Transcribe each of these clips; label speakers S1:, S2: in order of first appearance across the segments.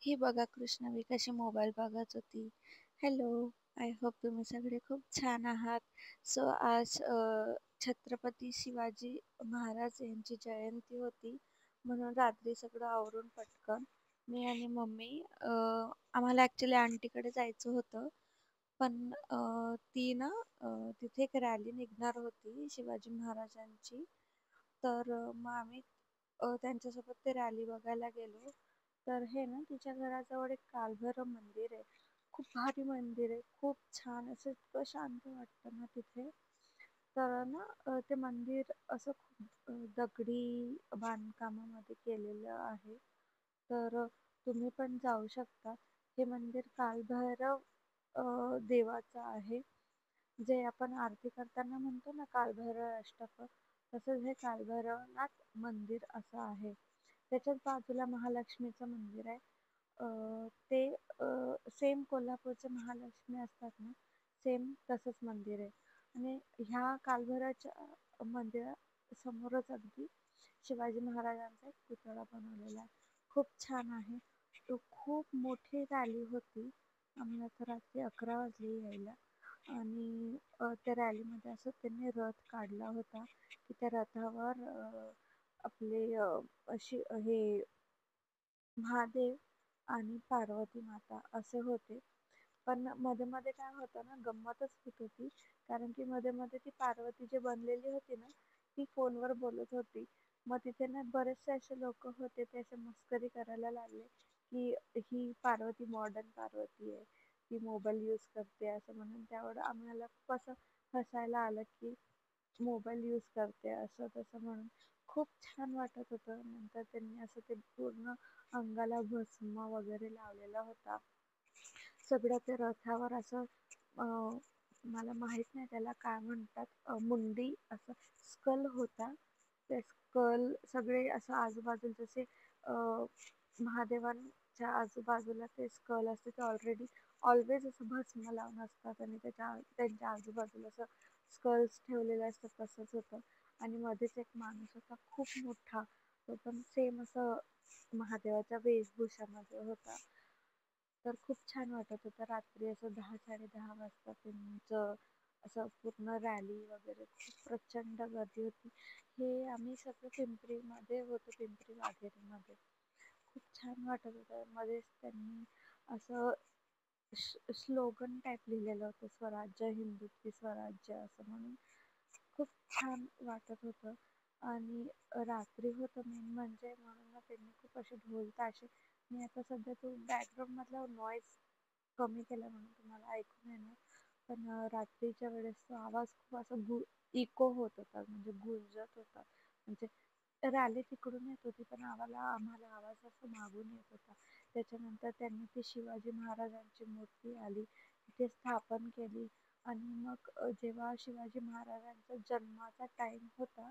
S1: ही बघा कृष्णवी कशी मोबाईल बघत होती. हॅलो, आय होप तुम्ही सगळे खूप छान आहात. सो आज छत्रपती शिवाजी महाराज यांची जयंती होती, म्हणून रात्री सगळं आवरून पटकन मी आणि मम्मी आम्हाला ॲक्च्युली आंटीकडे जायचं होतं. पण ती ना तिथे एक रॅली निघणार होती शिवाजी महाराजांची. तर मग आम्ही त्यांच्यासोबत ते रॅली बघायला गेलो. तर हे ना तिच्या घराजवळ एक कालभैरव मंदिर आहे. खूप भारी मंदिर आहे, खूप छान असं इतकं शांत वाटतं ना तिथे. तर ना ते मंदिर असं खूप दगडी बांधकामामध्ये केलेलं आहे. तर तुम्ही पण जाऊ शकता. हे मंदिर कालभैरव देवाचं आहे. जे आपण आरती करताना म्हणतो ना कालभैरव अष्टक, तसंच हे कालभैरवनाथ मंदिर असं आहे. त्याच्याच बाजूला महालक्ष्मीचं मंदिर आहे. ते सेम कोल्हापूरचे महालक्ष्मी असतात ना, सेम तसंच मंदिर आहे. आणि ह्या कालभैरवाच्या मंदिरासमोरच अगदी शिवाजी महाराजांचा एक पुतळा बनवलेला आहे. खूप छान आहे. तो खूप मोठी रॅली होती. आम्हाला तर रात्री 11 वाजले यायला. आणि त्या रॅलीमध्ये असं त्यांनी रथ काढला होता, की त्या रथावर आपले अशी हे महादेव आणि पार्वती माता असे होते. पण मध्ये मध्ये काय होतं ना, गंमतच होत होती. कारण की मध्ये मध्ये ती पार्वती जी बनलेली होती ना, ती फोनवर बोलत होती. मग तिथे ना बरेचसे असे लोक होते, ते असे मस्करी करायला लागले की ही पार्वती मॉडर्न पार्वती आहे, ती मोबाईल यूज करते असं म्हणून. त्यावर आम्हाला खूप असं हसायला आलं की मोबाईल यूज करते असं तसं म्हणून. खूप छान वाटत होतं. नंतर त्यांनी असं ते पूर्ण अंगाला भस्म वगैरे लावलेला होता. सगळं ते रथावर असं मला माहित नाही त्याला काय म्हणतात, मुंडी असं स्कल होता. ते स्कल सगळे असं आजूबाजूला जसे महादेवांच्या आजूबाजूला ते स्कल असते, ते ऑलवेज असं भस्म लावून असतात. आणि त्यांच्या आजूबाजूला असं स्कल्स ठेवलेले असतात, तसंच होतं. आणि मध्येच एक माणूस होता खूप मोठा, तो पण सेम असं महादेवाच्या वेशभूषामध्ये होता. तर खूप छान वाटत होतं. रात्री असं 10 साडे 10 वाजता त्यांचं असं पूर्ण रॅली वगैरे, खूप प्रचंड गर्दी होती. हे आम्ही सगळं पिंपरीमध्ये होतो, पिंपरी वाघेरीमध्ये. खूप छान वाटत होतं. मध्येच त्यांनी असं स्लोगन टाईप लिहिलेलं होतं, स्वराज्य हिंदुत्व स्वराज्य असं म्हणून. खूप छान वाटत होतं. आणि रात्री होतं मेन म्हणजे, म्हणून ना त्यांनी खूप असे ढोल ताशे. मी आता सध्या तो बॅकग्राऊंड मधला नॉईज कमी केला म्हणून तुम्हाला ऐकून येणार. पण रात्रीच्या वेळेस तो आवाज खूप असा इको होत होता, म्हणजे गुंजत होता. म्हणजे रॅली तिकडून येत होती, पण आम्हाला आवाज असा मागून येत होता. त्याच्यानंतर त्यांनी ती शिवाजी महाराजांची मूर्ती आली, तिथे स्थापन केली. आणि मग जेव्हा शिवाजी महाराजांचा जन्माचा टाइम होता,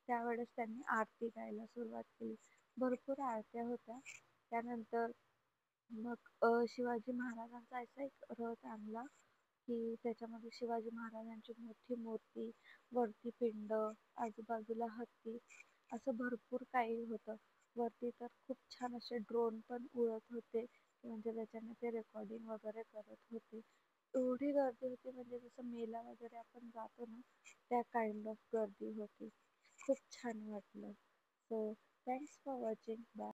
S1: त्यावेळेस त्यांनी आरती गायला सुरुवात केली. भरपूर आरत्या होत्या. त्यानंतर मग शिवाजी महाराजांचा असा एक रथ आणला, की त्याच्यामध्ये शिवाजी महाराजांची मोठी मूर्ती, वरती पिंड, आजूबाजूला हत्ती, असं भरपूर काही होतं. वरती तर खूप छान असे ड्रोन पण उडत होते, म्हणजे त्याच्याने ते रेकॉर्डिंग वगैरे करत होते. एवढी गर्दी होती, म्हणजे जसं मेला वगैरे आपण जातो ना, त्या काइंड ऑफ गर्दी होती. खूप छान वाटलं. So thanks for watching. Bye.